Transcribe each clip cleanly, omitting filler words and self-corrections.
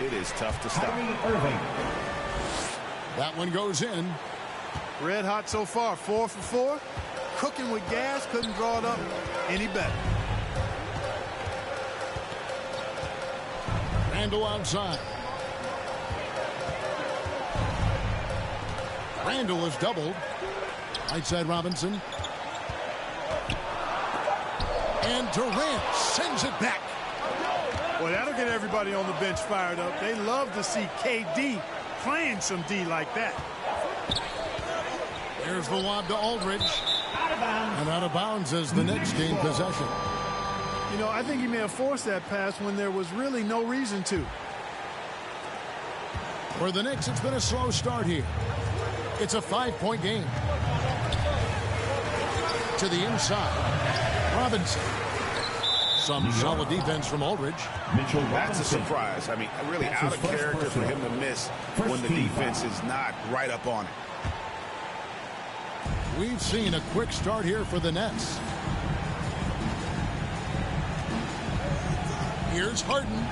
it is tough to stop. That one goes in. Red hot so far, 4 for 4. Cooking with gas, couldn't draw it up any better. Randall outside. Randall is doubled. Right side Robinson. And Durant sends it back. Well, that'll get everybody on the bench fired up. They love to see KD playing some D like that. There's the lob to Aldridge. And out of bounds as the Knicks gain possession. You know, I think he may have forced that pass when there was really no reason to. For the Knicks, it's been a slow start here. It's a 5-point game. To the inside. Robinson. Some solid defense from Aldridge. That's a surprise. I mean, really out of character for him to miss when the defense is not right up on it. We've seen a quick start here for the Nets. Here's Harden.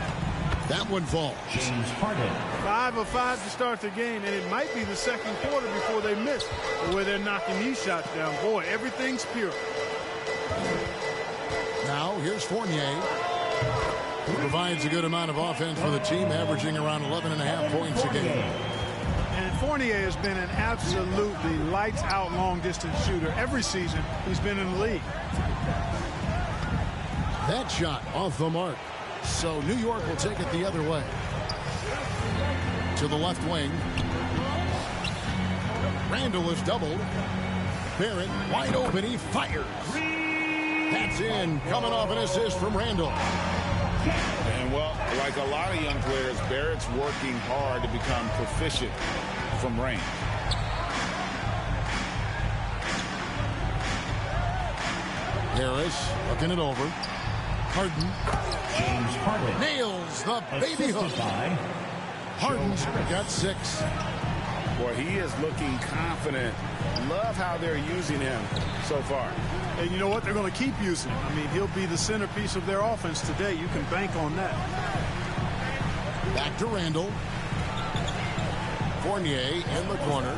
That one falls. James Harden. 5 of 5 to start the game, and it might be the second quarter before they miss, where they're knocking these shots down. Boy, everything's pure. Now here's Fournier, who provides a good amount of offense for the team, averaging around 11.5 points a game. And Fournier has been an absolutely lights-out long-distance shooter every season he's been in the league. That shot off the mark. So New York will take it the other way. To the left wing. Randall is doubled. Barrett wide open. He fires. That's in. Coming off an assist from Randall. And, well, like a lot of young players, Barrett's working hard to become proficient from range. Harris looking it over. Harden. James Harden. Nails the baby hook. Harden's got 6. Boy, he is looking confident. Love how they're using him so far. And you know what? They're going to keep using him. I mean, he'll be the centerpiece of their offense today. You can bank on that. Back to Randall. Fournier in the corner.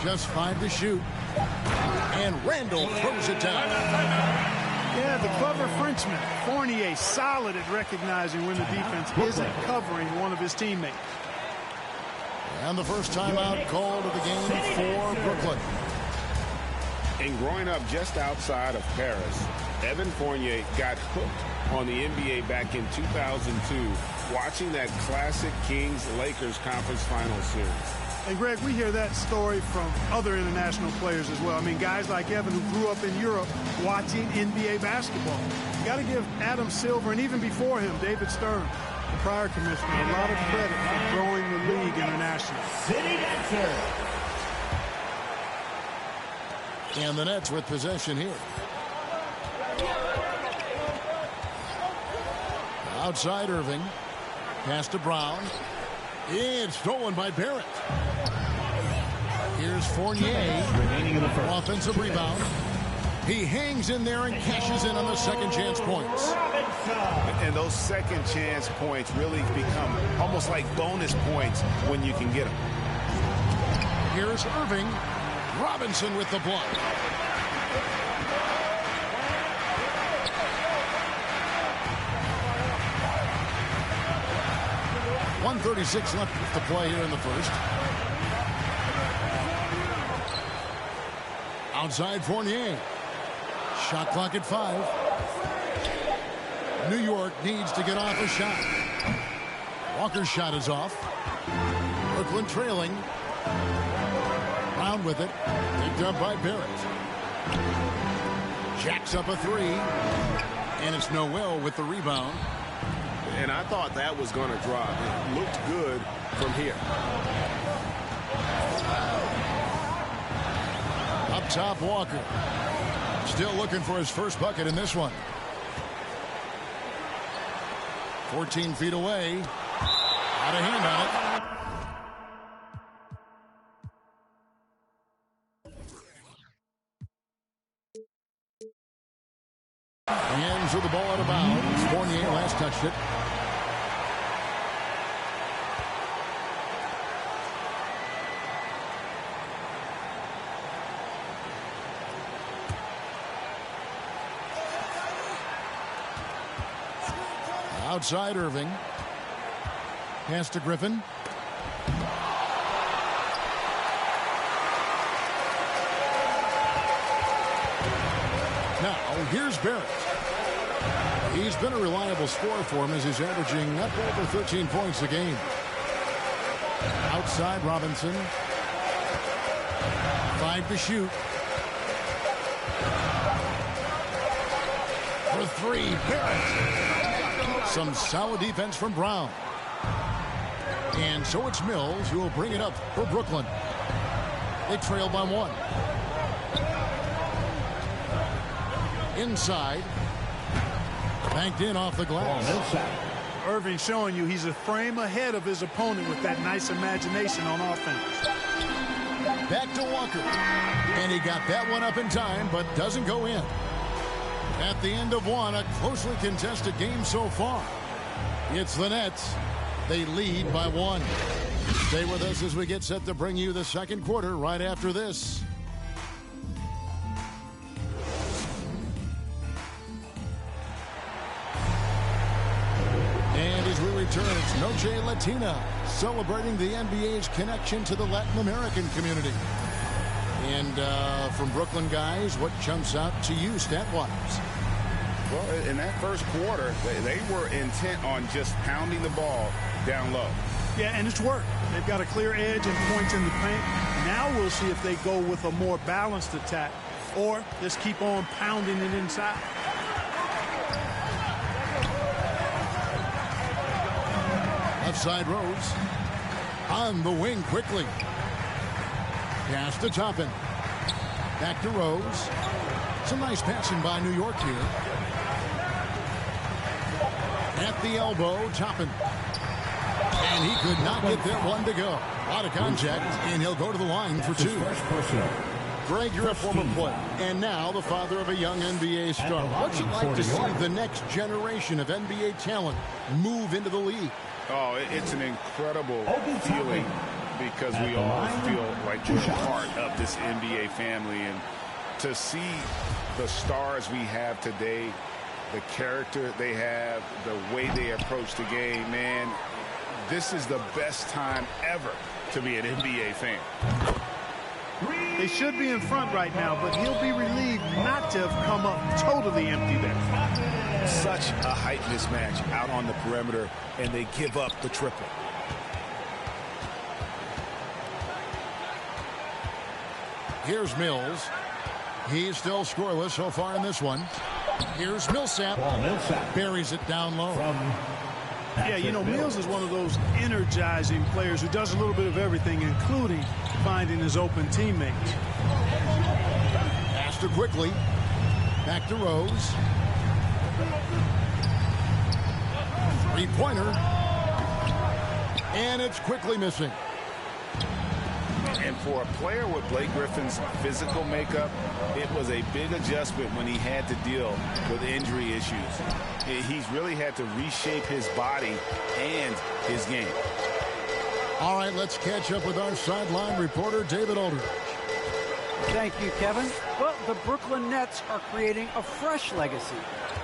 Just 5 to shoot. And Randall throws it down. Yeah, the clever Frenchman. Fournier solid at recognizing when the defense isn't covering one of his teammates. And the first timeout called of the game for Brooklyn. And growing up just outside of Paris, Evan Fournier got hooked on the NBA back in 2002, watching that classic Kings-Lakers conference final series. And, Greg, we hear that story from other international players as well. I mean, guys like Evan who grew up in Europe watching NBA basketball. You got to give Adam Silver, and even before him, David Stern, the prior commissioner, a lot of credit for growing the league internationally. City Dancer. And the Nets with possession here. Outside Irving. Pass to Brown. It's stolen by Barrett. Here's Fournier. Remaining in the first. Offensive rebound. He hangs in there and cashes in on the second chance points. And those second chance points really become almost like bonus points when you can get them. Here's Irving. Robinson with the block. .136 left to play here in the first. Outside Fournier. Shot clock at 5. New York needs to get off a shot. Walker's shot is off. Brooklyn trailing. Brown with it. Picked up by Barrett. Jacks up a 3. And it's Noel with the rebound. And I thought that was going to drop. It looked good from here. Up top, Walker. Still looking for his first bucket in this one. 14 feet away. Got a hand on it. Hands with the ball out of bounds. Fournier last touched it. Outside Irving. Pass to Griffin. Now, here's Barrett. He's been a reliable scorer for him as he's averaging up over 13 points a game. Outside Robinson. 5 to shoot. For 3, Barrett. Some solid defense from Brown. And so it's Mills who will bring it up for Brooklyn. They trail by 1. Inside. Banked in off the glass. Irving showing you he's a frame ahead of his opponent with that nice imagination on offense. Back to Walker. And he got that one up in time, but doesn't go in. At the end of 1, a closely contested game so far. It's the Nets. They lead by 1. Stay with us as we get set to bring you the second quarter right after this. And as we return, it's Noche Latina, celebrating the NBA's connection to the Latin American community. And from Brooklyn guys, what jumps out to you stat-wise? Well, in that first quarter, they were intent on just pounding the ball down low. Yeah, and it's worked. They've got a clear edge and points in the paint. Now we'll see if they go with a more balanced attack or just keep on pounding it inside. Left side Rose. On the wing quickly. Pass to Toppin. Back to Rose. Some nice passing by New York here. At the elbow, Toppin. And he could not get that one to go. A lot of contact, and he'll go to the line for 2. Greg, you're a former player, and now the father of a young NBA star. What's it like to see the next generation of NBA talent move into the league? Oh, it's an incredible feeling because we all feel like we're part of this NBA family. And to see the stars we have today, the character they have, the way they approach the game, man, this is the best time ever to be an NBA fan. They should be in front right now, but he'll be relieved not to have come up totally empty there. Such a height mismatch out on the perimeter, and they give up the triple. Here's Mills. He's still scoreless so far in this one. Here's Millsap. Buries it down low. Yeah, you know, Mills is one of those energizing players who does a little bit of everything, including finding his open teammates. Pass to quickly. Back to Rose. Three-pointer. And it's quickly missing. And for a player with Blake Griffin's physical makeup, it was a big adjustment when he had to deal with injury issues. He's really had to reshape his body and his game. All right, let's catch up with our sideline reporter, David Aldridge. Thank you, Kevin. Well, the Brooklyn Nets are creating a fresh legacy.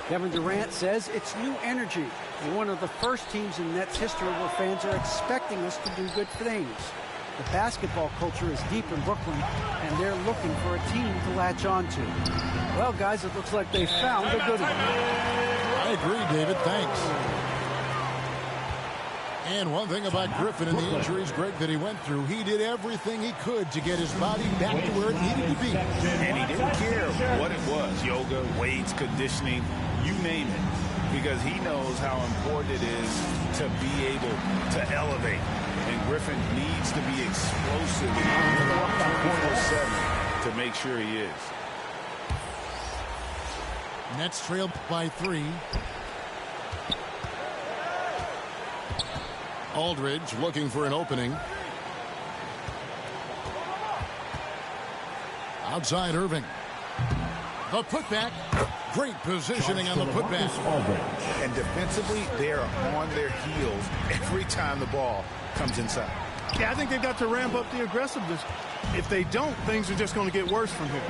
Kevin Durant says it's new energy. We're one of the first teams in Nets history where fans are expecting us to do good things. The basketball culture is deep in Brooklyn, and they're looking for a team to latch on to. Well, guys, it looks like they found a good one. I agree, David. Thanks. And one thing about Griffin and the injuries, Greg, that he went through, he did everything he could to get his body back to where it needed to be. And he didn't care what it was, yoga, weights, conditioning, you name it, because he knows how important it is to be able to elevate. And Griffin needs to be explosive 24/7 to make sure he is. Nets trail by 3. Aldridge looking for an opening. Outside Irving. The putback. Great positioning on the putback. And defensively, they are on their heels every time the ball comes inside. Yeah, I think they've got to ramp up the aggressiveness. If they don't, things are just going to get worse from here.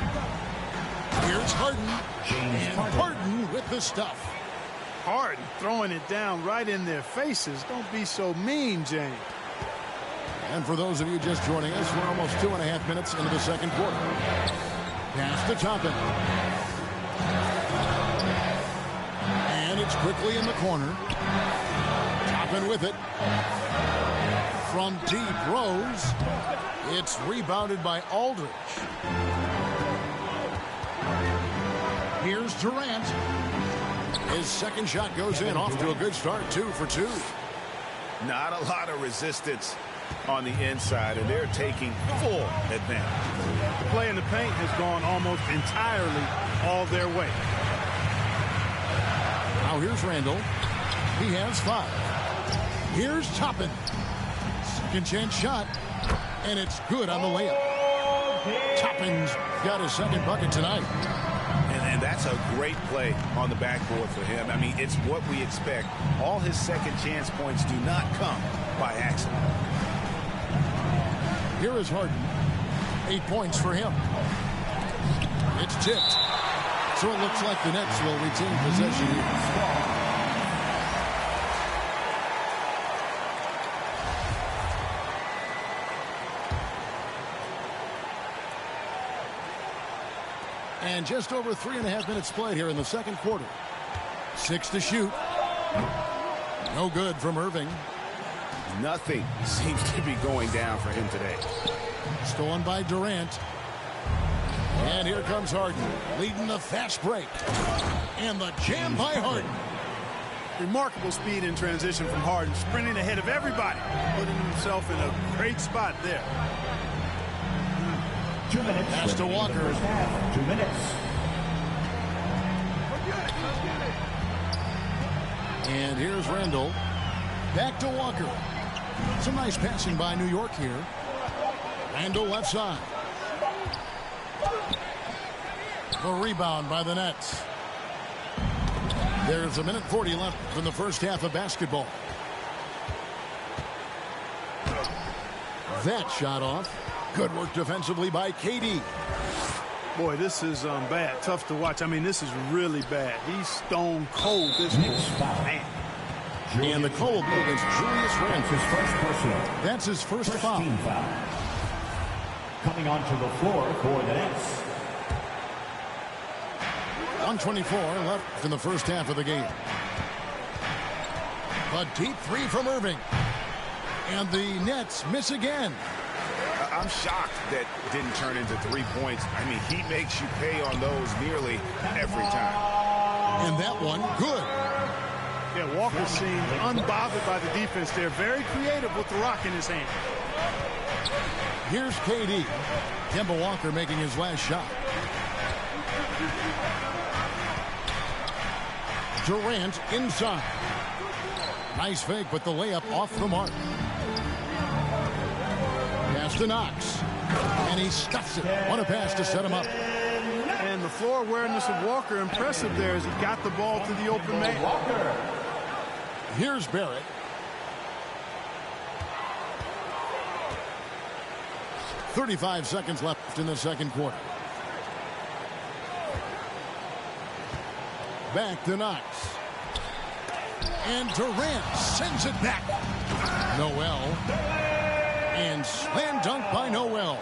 Here's Harden. And Harden with the stuff. Harden throwing it down right in their faces. Don't be so mean, James. And for those of you just joining us, we're almost 2.5 minutes into the second quarter. Pass to Toppin. And it's quickly in the corner. Toppin with it. From deep, Rose. It's rebounded by Aldridge. Here's Durant. His second shot goes in, off to a good start, 2 for 2. Not a lot of resistance on the inside, and they're taking full advantage. The play in the paint has gone almost entirely all their way. Now here's Randall. He has 5. Here's Toppin. Second chance shot, and it's good on the layup. Toppin's got his second bucket tonight. And that's a great play on the backboard for him. I mean, it's what we expect. All his second chance points do not come by accident. Here is Harden. 8 points for him. It's tipped. So it looks like the Nets will retain possession here. And just over 3.5 minutes played here in the second quarter. 6 to shoot. No good from Irving. Nothing seems to be going down for him today. Stolen by Durant. And here comes Harden, leading the fast break. And the jam by Harden. Remarkable speed in transition from Harden, sprinting ahead of everybody, putting himself in a great spot there. 2 minutes. Pass to Walker. 2 minutes. And here's Randall. Back to Walker. Some nice passing by New York here. Randall left side. The rebound by the Nets. There's 1:40 left from the first half of basketball. That shot off. Good work defensively by KD. Boy, this is bad. Tough to watch. I mean, this is really bad. He's stone cold this man. And the call will be against Julius Randle. His first personal. That's his first foul. Team foul. Coming onto the floor for the Nets. 1:24 left in the first half of the game. A deep 3 from Irving. And the Nets miss again. I'm shocked that didn't turn into 3 points. I mean, he makes you pay on those nearly every time. And that one, good. Yeah, Walker seemed unbothered by the defense there. Very creative with the rock in his hand. Here's KD. Kemba Walker making his last shot. Durant inside. Nice fake, but the layup off the mark. Pass to Knox. And he stuffs it. What a pass to set him up. And the floor awareness of Walker impressive there as he got the ball to the open man. Here's Barrett. .35 seconds left in the second quarter. Back to Knox. And Durant sends it back. Noel. And slam dunk by Noel.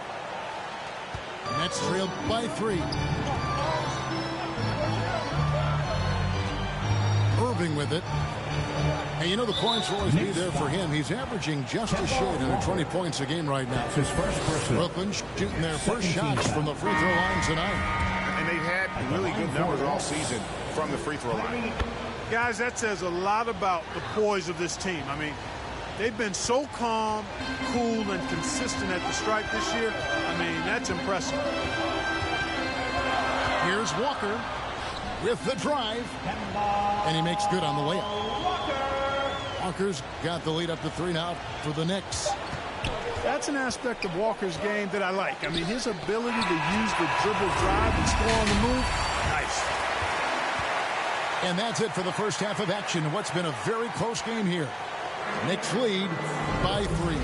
Nets trailed by 3. Irving with it. Hey, you know the points will always be there for him. He's averaging just a shade under 20 points a game right now. His first personal. Brooklyn shooting their first shots from the free throw line tonight. And they've had really good numbers all season from the free throw line. Guys, that says a lot about the poise of this team. I mean, they've been so calm, cool, and consistent at the stripe this year. I mean, that's impressive. Here's Walker with the drive. And he makes good on the layup. Walker's got the lead up to 3 now for the Knicks. That's an aspect of Walker's game that I like. I mean, his ability to use the dribble drive and score on the move, nice. And that's it for the first half of action. What's been a very close game here. Knicks lead by 3.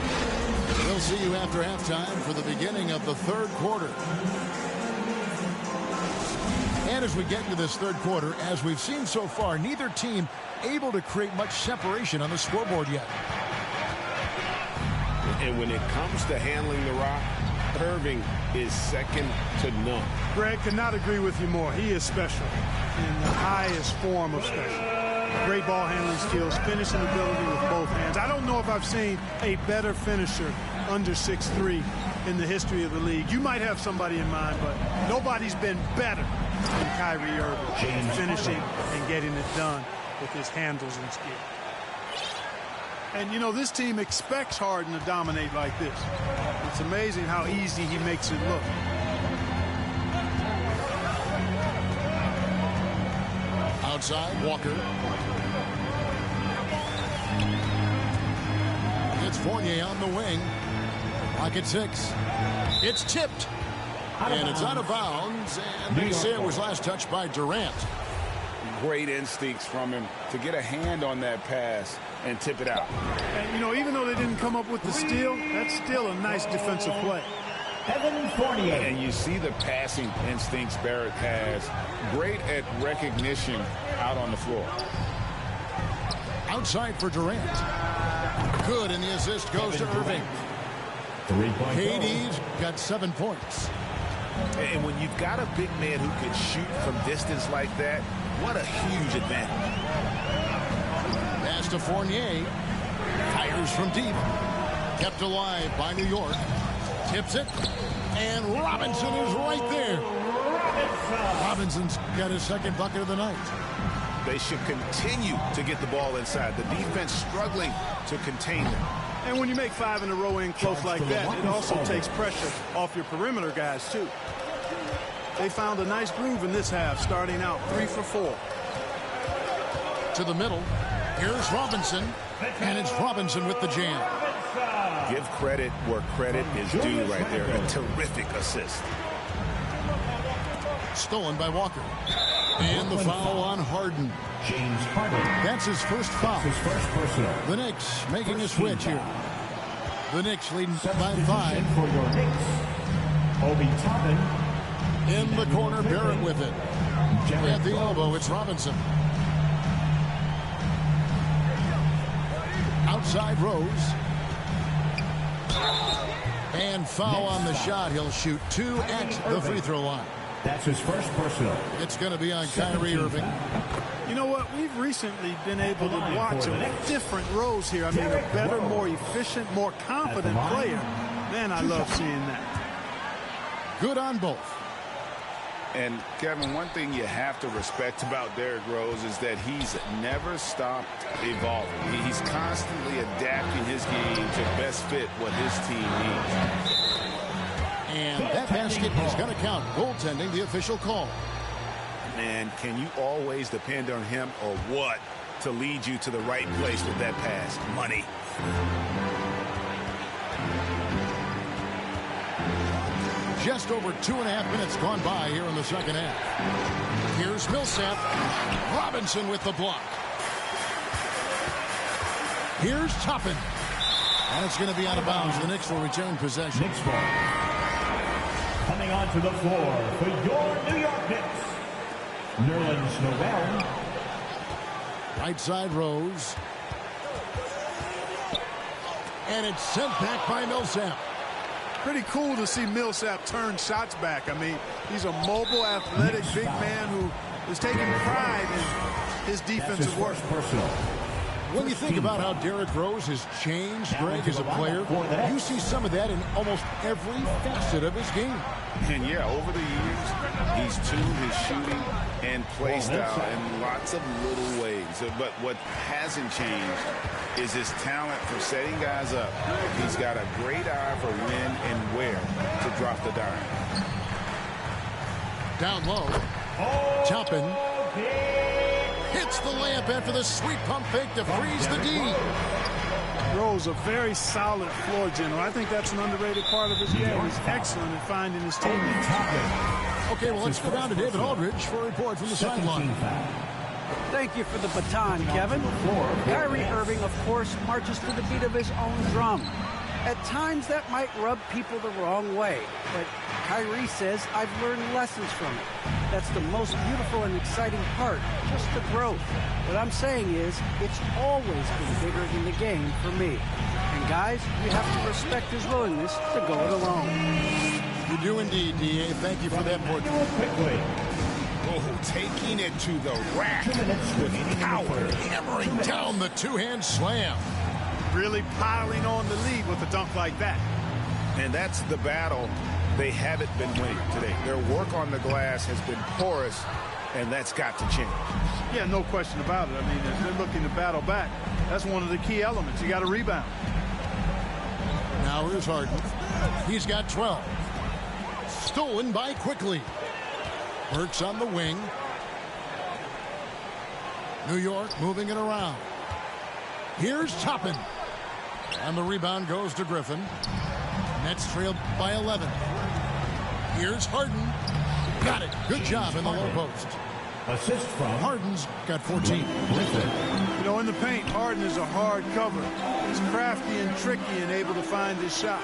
We'll see you after halftime for the beginning of the third quarter. And as we get into this third quarter, as we've seen so far, neither team able to create much separation on the scoreboard yet. And when it comes to handling the rock, Irving is second to none. Greg, could not agree with you more. He is special in the highest form of special. Great ball handling skills, finishing ability with both hands. I don't know if I've seen a better finisher under 6'3" in the history of the league. You might have somebody in mind, but nobody's been better than Kyrie Irving, finishing and getting it done with his handles and skill. And, you know, this team expects Harden to dominate like this. It's amazing how easy he makes it look. Outside, Walker. It's Fournier on the wing. Clock at 6. It's tipped. And it's out of bounds. And they say it was last touched by Durant. Great instincts from him to get a hand on that pass and tip it out. And, you know, even though they didn't come up with the steal, that's still a nice defensive play. And you see the passing instincts Barrett has. Great at recognition out on the floor. Outside for Durant. Good, and the assist goes to Irving. KD's got 7 points. And when you've got a big man who can shoot from distance like that, what a huge advantage. Pass to Fournier. Fires from deep. Kept alive by New York. Tips it. And Robinson is right there. Robinson's got his second bucket of the night. They should continue to get the ball inside. The defense struggling to contain them. And when you make 5 in a row in close like that, it also takes pressure off your perimeter guys, too. They found a nice groove in this half, starting out 3 for 4. To the middle. Here's Robinson. And it's Robinson with the jam. Give credit where credit is due right there. A terrific assist. Stolen by Walker. And the foul on Harden. James Harden. That's his first foul. His first personal. The Knicks making a switch here. The Knicks leading by 5. For your Knicks, Obi Toppin. In the corner, Barrett with it. At the elbow, it's Robinson. Outside Rose. And foul on the shot. He'll shoot 2 at the free throw line. That's his first personal. It's going to be on Kyrie Irving. You know what? We've recently been able to watch a different Rose here. I mean, a better, more efficient, more confident player. Man, I love seeing that. Good on both. And, Kevin, one thing you have to respect about Derrick Rose is that he's never stopped evolving. He's constantly adapting his game to best fit what his team needs. And that basket is going to count. Goaltending, the official call. Man, can you always depend on him or what to lead you to the right place with that pass? Money. Just over 2.5 minutes gone by here in the second half. Here's Millsap. Robinson with the block. Here's Toppin. And it's going to be out of bounds. The Knicks will retain possession. Knicks ball. Coming onto the floor for your New York Knicks, Nerlens Noel. Right side Rose. And it's sent back by Millsap. Pretty cool to see Millsap turn shots back. I mean, he's a mobile, athletic, big man who is taking pride in his defensive work. When you think about how Derrick Rose has changed, Greg, as a player, you see some of that in almost every facet of his game. And, yeah, over the years, he's tuned his shooting and play style in lots of little ways. But what hasn't changed is his talent for setting guys up. He's got a great eye for when and where to drop the dime. Down low. Toppin. Hits the layup after the sweet pump fake to freeze the D. Rose, a very solid floor general. I think that's an underrated part of his game. He's excellent at finding his teammates. Okay, well, let's go down to David Aldridge for a report from the sideline. Thank you for the baton, Kevin. Kyrie Irving, of course, marches to the beat of his own drum. At times, that might rub people the wrong way, but Kyrie says, I've learned lessons from it. That's the most beautiful and exciting part, just the growth. What I'm saying is, it's always been bigger than the game for me. And guys, you have to respect his willingness to go it alone. You do indeed, D.A. Thank you for that portrait. Quickly. Oh, taking it to the rack with power. Hammering down the two-hand slam. Really piling on the lead with a dunk like that. And that's the battle they haven't been winning today. Their work on the glass has been porous, and that's got to change. Yeah, no question about it. I mean, as they're looking to battle back, that's one of the key elements. You got to rebound. Now here's Harden. He's got 12. Stolen by Quickly. Burks on the wing. New York moving it around. Here's Toppin. And the rebound goes to Griffin. Nets trailed by 11. Here's Harden. Got it. Good job in the low post. Assist from Harden's got 14. You know, in the paint, Harden is a hard cover. He's crafty and tricky and able to find his shot.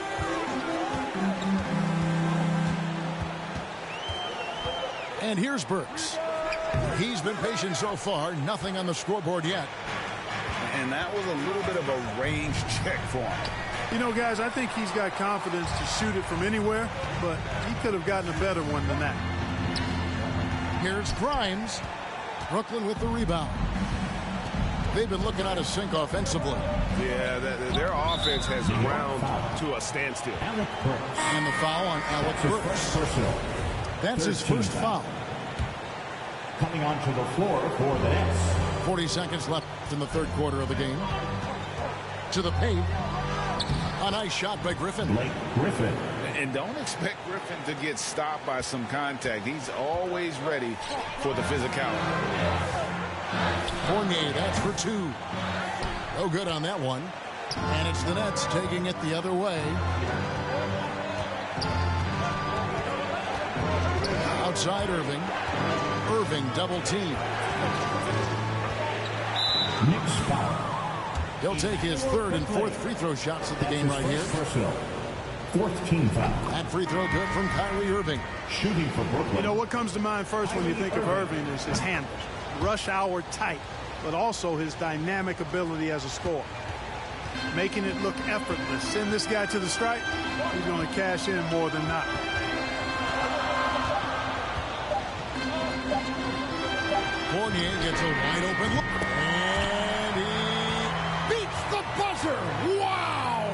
And here's Burks. He's been patient so far. Nothing on the scoreboard yet. And that was a little bit of a range check for him. You know, guys, I think he's got confidence to shoot it from anywhere, but he could have gotten a better one than that. Here's Grimes. Brooklyn with the rebound. They've been looking out of sync offensively. Yeah, their offense has ground to a standstill. And the foul on Alec Burks. That's his first foul. Coming onto the floor for the Nets. 40 seconds left in the third quarter of the game. To the paint. A nice shot by Griffin. Blake Griffin. And don't expect Griffin to get stopped by some contact. He's always ready for the physicality. Fournier, that's for two. No good on that one. And it's the Nets taking it the other way. Outside Irving. Irving double team. Knicks foul. He'll take his third and fourth free throw shots of the game right here. Personal. Fourth team foul. That free throw good from Kyrie Irving. Shooting for Brooklyn. You know, what comes to mind first when you think of Irving is his handle. Rush hour tight, but also his dynamic ability as a scorer. Making it look effortless. Send this guy to the stripe, he's going to cash in more than not. Fournier gets a wide open look. And he beats the buzzer. Wow!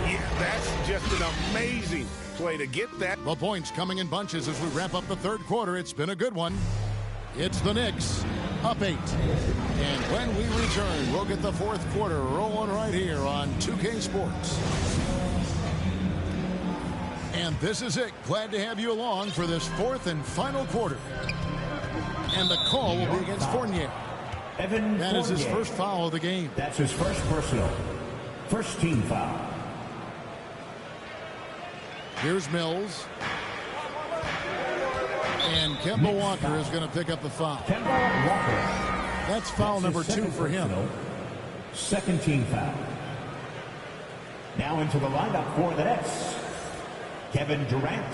Yeah, that's just an amazing play to get that. The points coming in bunches as we wrap up the third quarter. It's been a good one. It's the Knicks up 8. And when we return, we'll get the fourth quarter rolling right here on 2K Sports. And this is it. Glad to have you along for this fourth and final quarter. And the call will be against Fournier. That is his first foul of the game. That's his first personal. First team foul. Here's Mills. And Kemba Walker is going to pick up the foul. Kemba Walker. That's foul number 2 for him. Second team foul. Now into the lineup for the Nets. Kevin Durant.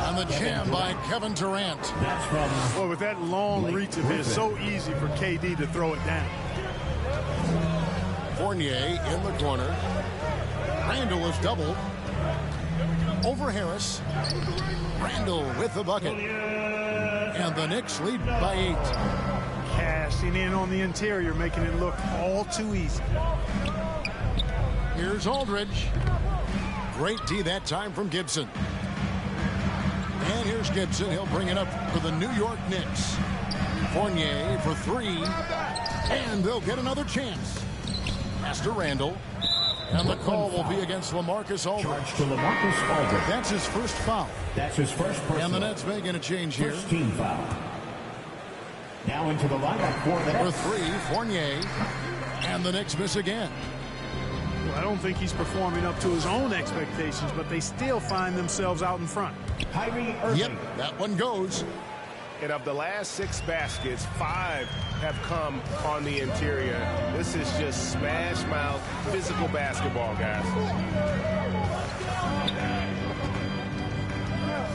On the jam by Kevin Durant. That's from... Well, with that long reach of his, so easy for KD to throw it down. Fournier in the corner. Randall is doubled. Over Harris. Randall with the bucket. And the Knicks lead by 8. Cashing in on the interior, making it look all too easy. Here's Aldridge. Great D that time from Gibson. And here's Gibson. He'll bring it up for the New York Knicks. Fournier for 3. And they'll get another chance. Pass to Randall. And the call will be against LaMarcus Aldridge. Charge to LaMarcus Aldridge. That's his first foul. That's his first personal. And the Nets making a change here. First team foul. Now into the lineup for the For Nets. 3, Fournier. And the Knicks miss again. Well, I don't think he's performing up to his own expectations, but they still find themselves out in front. Yep, that one goes. And of the last 6 baskets, 5 have come on the interior. This is just smash mouth physical basketball, guys.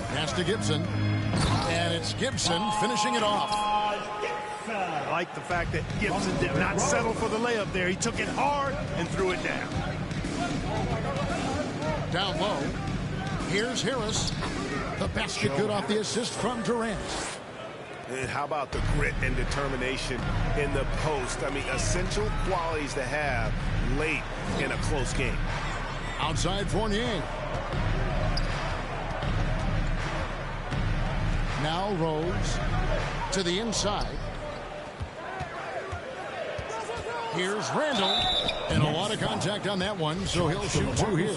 Pass to Gibson. And it's Gibson finishing it off. I like the fact that Gibson did not settle for the layup there. He took it hard and threw it down. Down low. Here's Harris. The basket good off the assist from Durant. And how about the grit and determination in the post? I mean, essential qualities to have late in a close game. Outside Fournier. Now Rose to the inside. Here's Randall. And a lot of contact on that one, so he'll shoot 2 here.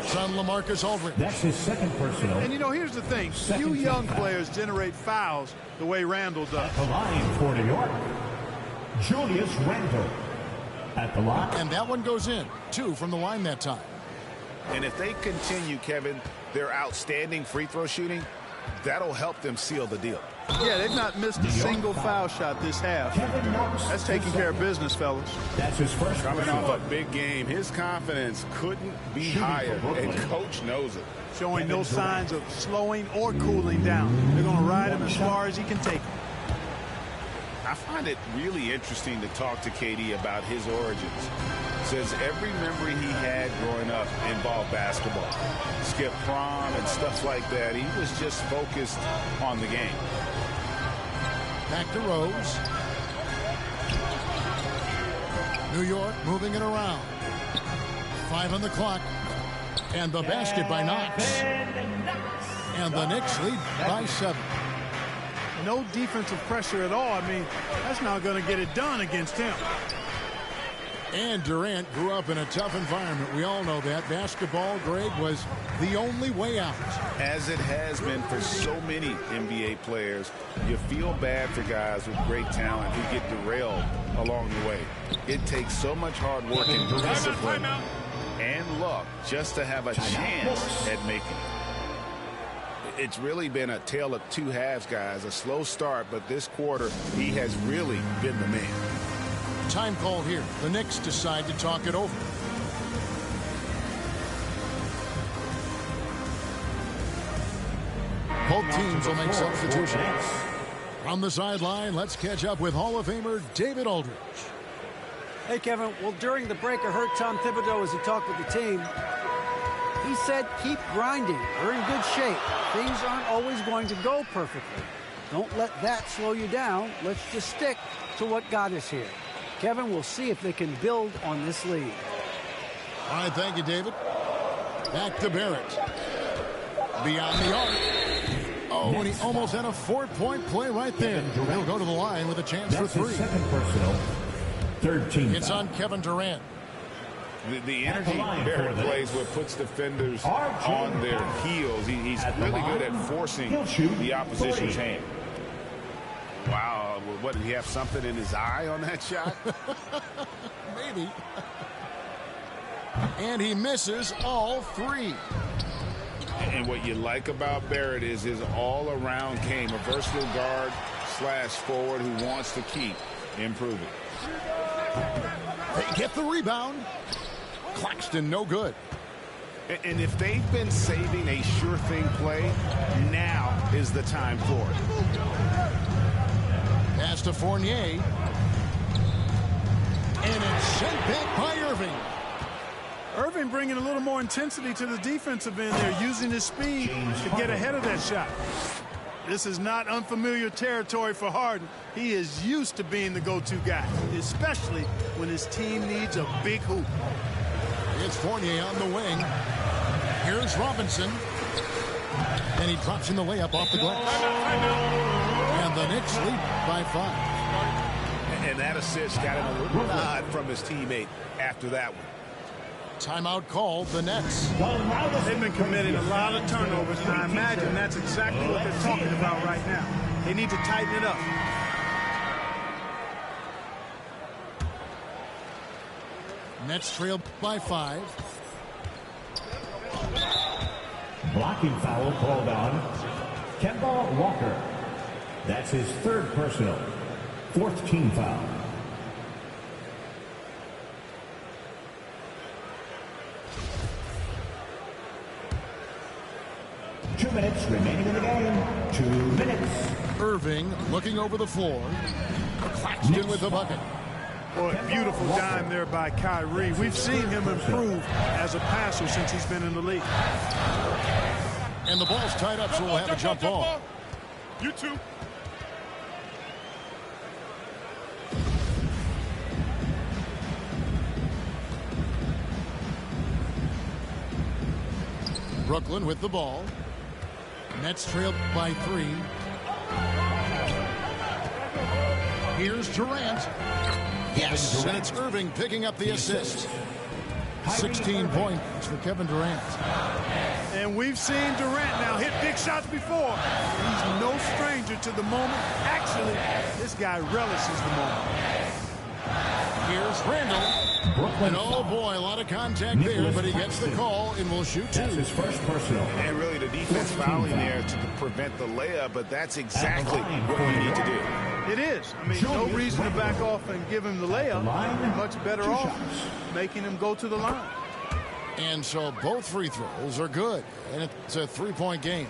Son LaMarcus Aldridge. That's his second personal. And, you know, here's the thing. Few young players generate fouls the way Randall does. At the line for New York, Julius Randle. At the line. And that one goes in. 2 from the line that time. And if they continue, Kevin, their outstanding free throw shooting, that'll help them seal the deal. Yeah, they've not missed a single foul shot this half. That's taking care of business, fellas. That's his first Coming off a big game, his confidence couldn't be higher, and Coach knows it. Showing no signs of slowing or cooling down. They're going to ride him as far as he can take him. I find it really interesting to talk to KD about his origins. Says every memory he had growing up involved basketball. Skip prom and stuff like that. He was just focused on the game. Back to Rose. New York moving it around. 5 on the clock. And the basket by Knox. And the Knicks lead by 7. No defensive pressure at all. I mean, that's not going to get it done against him. And Durant grew up in a tough environment. We all know that. Basketball, Greg, was the only way out. As it has been for so many NBA players, you feel bad for guys with great talent who get derailed along the way. It takes so much hard work and discipline and luck just to have a chance at making it. It's really been a tale of 2 halves, guys. A slow start, but this quarter, he has really been the man. Time call here. The Knicks decide to talk it over. Both teams will make substitutions. From the sideline, let's catch up with Hall of Famer David Aldridge. Hey, Kevin. Well, during the break, I heard Tom Thibodeau as he talked with the team. He said, keep grinding. We're in good shape. Things aren't always going to go perfectly. Don't let that slow you down. Let's just stick to what got us here. Kevin, we'll see if they can build on this lead. All right, thank you, David. Back to Barrett. Beyond the arc. Oh, and he almost had a 4-point play right there. He'll go to the line with a chance for 3. Second personal. 13. It's on Kevin Durant. The energy Barrett plays with puts defenders on their heels. He's really good at forcing the opposition's hand. Wow, what, did he have something in his eye on that shot? Maybe. And he misses all 3. And what you like about Barrett is his all-around game, a versatile guard / forward who wants to keep improving. They get the rebound. Claxton, no good. And if they've been saving a sure-thing play, now is the time for it. Pass to Fournier. And it's sent back by Irving. Irving bringing a little more intensity to the defensive end there, using his speed to get ahead of that shot. This is not unfamiliar territory for Harden. He is used to being the go-to guy, especially when his team needs a big hoop. It's Fournier on the wing. Here's Robinson. And he drops in the layup off the glass. And the Knicks lead by 5. And that assist got him a little nod from his teammate after that one. Timeout called, the Nets. They've been committing a lot of turnovers, and I imagine that's exactly what they're talking about right now. They need to tighten it up. Nets trail by 5. Blocking foul called on Kemba Walker. That's his 3rd personal. 4th team foul. Two minutes remaining in the game. 2 minutes. Irving looking over the floor. Claxton with the bucket. Boy, beautiful dime there by Kyrie. We've seen him improve as a passer since he's been in the league. And the ball's tied up, so we'll have a jump ball. You too. Brooklyn with the ball. Nets trail by 3. Here's Durant. Yes, and it's Irving picking up the assist. 16 points for Kevin Durant. And we've seen Durant now hit big shots before. He's no stranger to the moment. Actually, this guy relishes the moment. Here's Randall. And oh boy, a lot of contact there, but he gets the call and will shoot 2. That's his 1st personal. And really the defense fouling there to prevent the layup, but that's exactly what you need to do. It is. I mean, no reason to back off and give him the layup. Much better off making him go to the line. And so both free throws are good, and it's a 3-point game.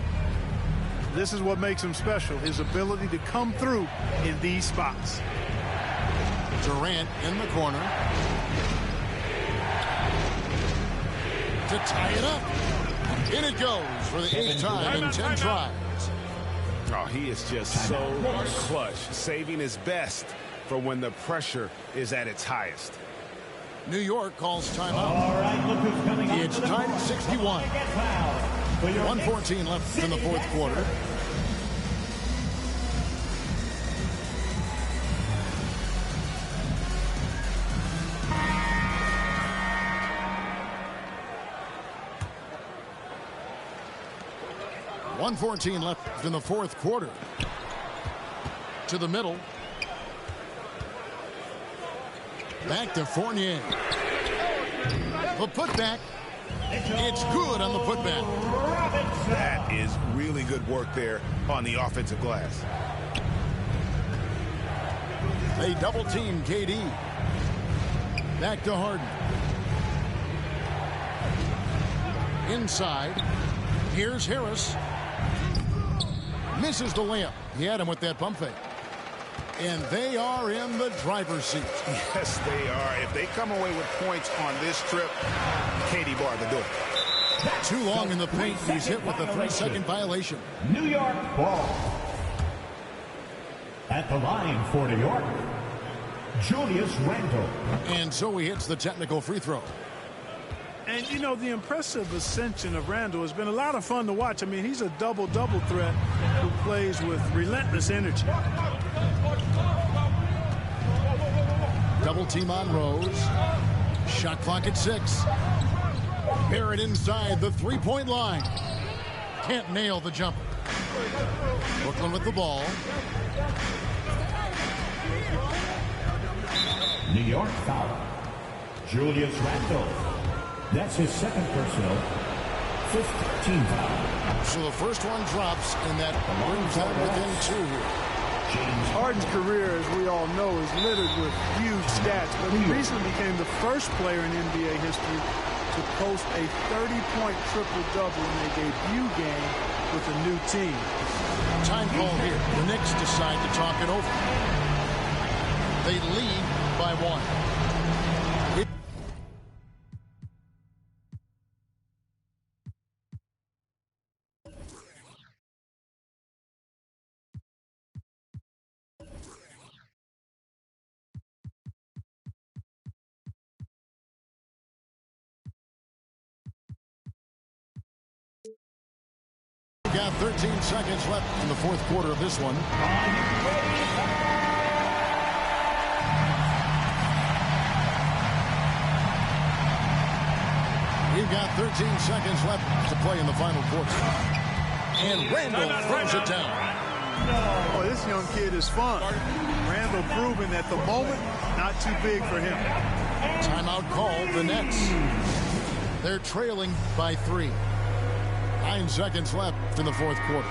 This is what makes him special, his ability to come through in these spots. Durant in the corner to tie it up. In it goes for the 8th time in 10 tries. Oh, he is just so clutch, saving his best for when the pressure is at its highest. New York calls timeout. All right, look who's coming on. It's time 61. 1:14 left in the 4th quarter. .114 left in the 4th quarter. To the middle. Back to Fournier. The putback. It's good on the putback. That is really good work there on the offensive glass. They double team KD. Back to Harden. Inside. Here's Harris. Misses the layup. He had him with that pump fake. And they are in the driver's seat. Yes, they are. If they come away with points on this trip, KD barred the door. Too long in the paint. He's hit with a 3-second violation. New York ball. At the line for New York, Julius Randle. And so he hits the technical free throw. And, you know, the impressive ascension of Randle has been a lot of fun to watch. I mean, he's a double-double threat who plays with relentless energy. Double team on Rose. Shot clock at 6. Barrett inside the 3-point line. Can't nail the jumper. Brooklyn with the ball. New York foul. Julius Randle. That's his 2nd personal. 5th team foul. So the first one drops, and that brings them within 2 here. Harden's career, as we all know, is littered with huge stats, but he recently became the first player in NBA history to post a 30-point triple-double in a debut game with a new team. Time call here. The Knicks decide to talk it over. They lead by 1. Got 13 seconds left in the 4th quarter of this one. We've got 13 seconds left to play in the final quarter. And Randle throws it down. Boy, this young kid is fun. Randle proving that the moment, not too big for him. Timeout called the Nets. They're trailing by 3. 9 seconds left in the fourth quarter.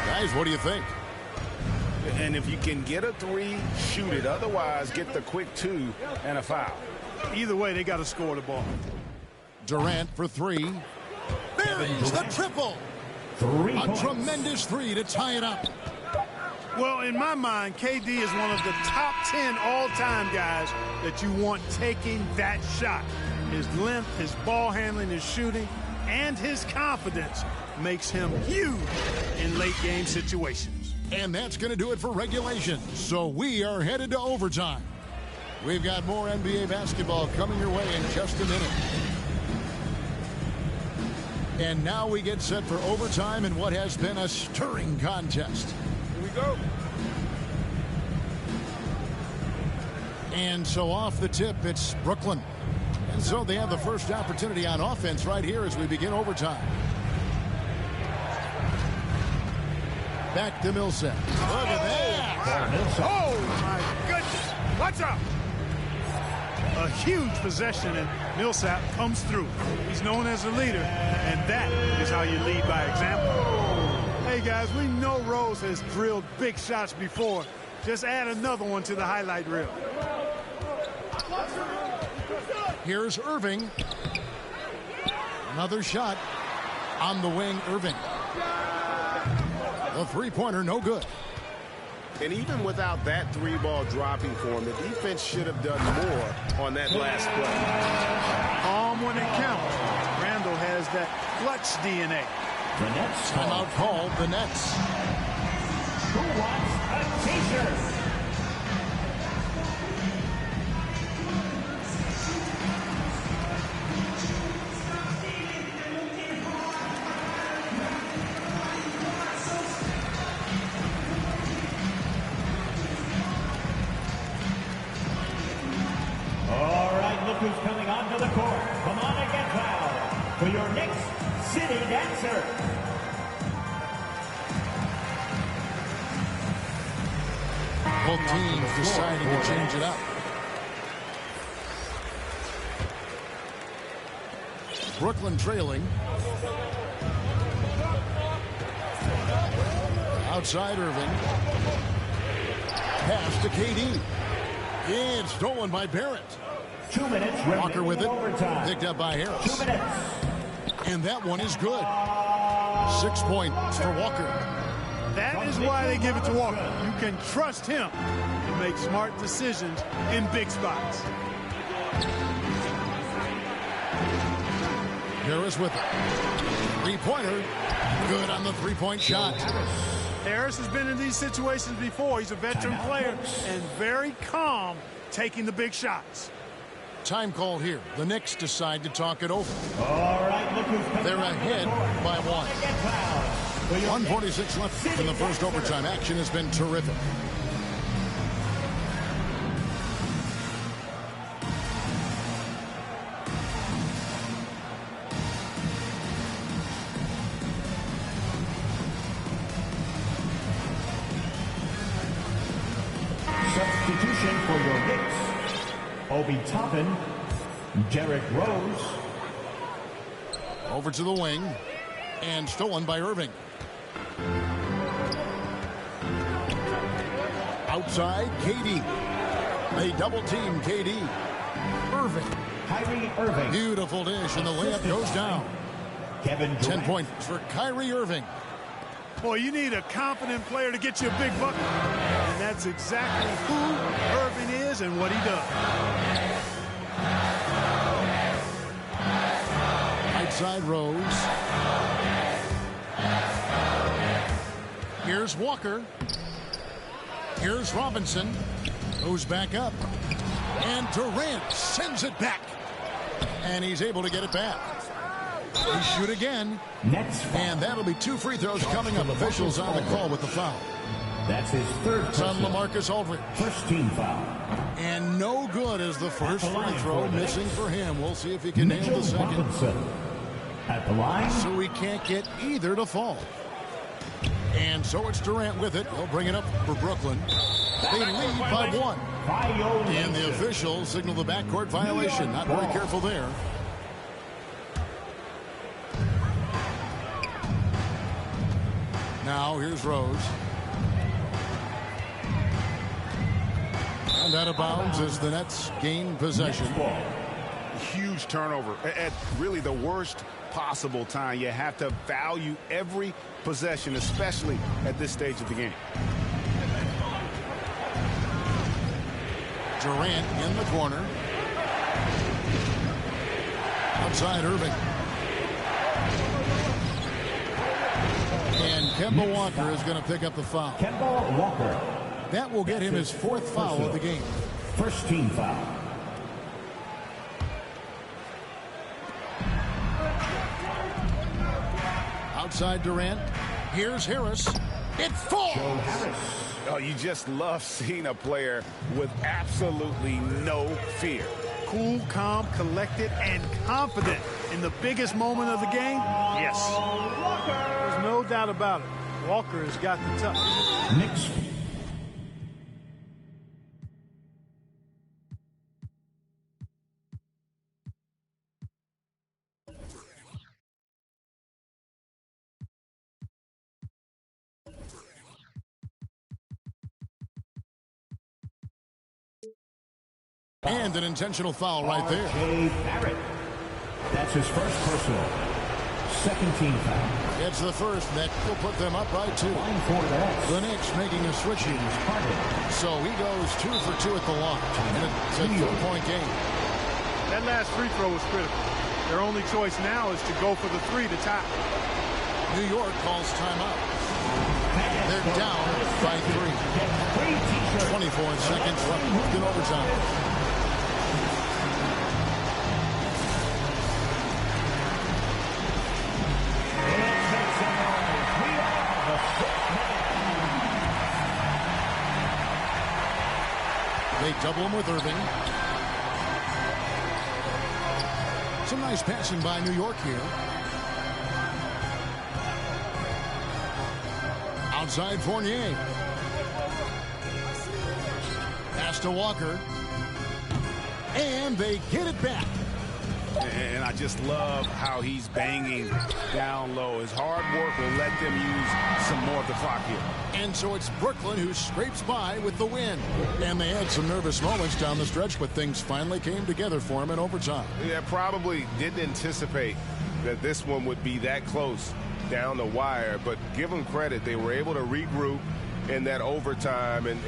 Guys, what do you think? And if you can get a 3, shoot it. Otherwise, get the quick 2 and a foul. Either way, they got to score the ball. Durant for 3. There's the triple. 3 A points. tremendous 3 to tie it up. Well, in my mind, KD is one of the top 10 all-time guys that you want taking that shot. His length, his ball handling, his shooting, and his confidence makes him huge in late-game situations. And that's going to do it for regulation. So we are headed to overtime. We've got more NBA basketball coming your way in just a minute. And now we get set for overtime in what has been a stirring contest. Here we go. And so off the tip, it's Brooklyn. And so they have the first opportunity on offense right here as we begin overtime. Back to Millsap. Look at that. Oh, my goodness. Watch out. A huge possession, and Millsap comes through. He's known as a leader, and that is how you lead by example. Hey, guys, we know Rose has drilled big shots before. Just add another one to the highlight reel. Here's Irving. Another shot on the wing, Irving. The three-pointer, no good. And even without that 3-ball dropping for him, the defense should have done more on that last play. Calm when it counts. Randall has that clutch DNA. The Nets Timeout called the Nets. Who wants a t-shirt? Who's coming onto the court? Come on and get fouled for your next city dancer. Both teams deciding to change it up. Brooklyn trailing. Outside Irving. Pass to KD. And stolen by Barrett. 2 minutes. Walker with it. Overtime. Picked up by Harris. 2 minutes. And that one is good. 6 points for Walker. That is why they give it to Walker. You can trust him to make smart decisions in big spots. Harris with it. Three-pointer. Good on the three-point shot. Harris has been in these situations before. He's a veteran player and very calm taking the big shots. Time called here. The Knicks decide to talk it over. All right, look who's coming. They're ahead by 1. Get fouled. 1:46 left in the first overtime. Action has been terrific. Substitution for your Knicks. Obi Toppin, Derrick Rose. Over to the wing. And stolen by Irving. Outside, KD. They double team KD. Irving. Kyrie Irving. Beautiful dish, and the layup goes down. Kevin Durant. 10 points for Kyrie Irving. Boy, you need a confident player to get you a big bucket. And that's exactly who Irving is and what he does. Outside Rose. Here's Walker. Here's Robinson, who's back up. And Durant sends it back. And he's able to get it back. They shoot again. Nets foul. And that'll be 2 free throws coming up. Officials on the call with the foul. That's his third It's on personal. LaMarcus Aldridge. First team foul. And no good as the first free throw missing for him. We'll see if he can nail Mitchell the second. Robinson. At the line. So he can't get either to fall. And so it's Durant with it. He'll bring it up for Brooklyn. They lead by 1. And the officials signal the backcourt violation. Not very careful there. Now here's Rose. And out of bounds as the Nets gain possession. Huge turnover at really the worst possible time. You have to value every possession, especially at this stage of the game. Durant in the corner. Outside Irving. And Kemba Walker is going to pick up the foul. Kemba Walker. That will get him his 4th foul of the game. First team foul. Outside Durant. Here's Harris. It falls. Oh, you just love seeing a player with absolutely no fear. Cool, calm, collected, and confident in the biggest moment of the game. Yes. There's no doubt about it. Walker has got the touch. Knicks. And an intentional foul right there. Barrett. That's his first personal. Second team foul. It's the first that will put them up by 2. The Knicks making a switch here. So he goes 2 for 2 at the line. And it's a 2-point game. That last free throw was critical. Their only choice now is to go for the 3 to tie. New York calls timeout. They're down by 3. 24 seconds left in overtime. They double him with Irving. Some nice passing by New York here. Outside Fournier. Pass to Walker. And they get it back. And I just love how he's banging down low. His hard work will let them use some more of the clock here. And so it's Brooklyn who scrapes by with the win. And they had some nervous moments down the stretch, but things finally came together for him in overtime. Yeah, probably didn't anticipate that this one would be that close down the wire, but give them credit. They were able to regroup in that overtime, and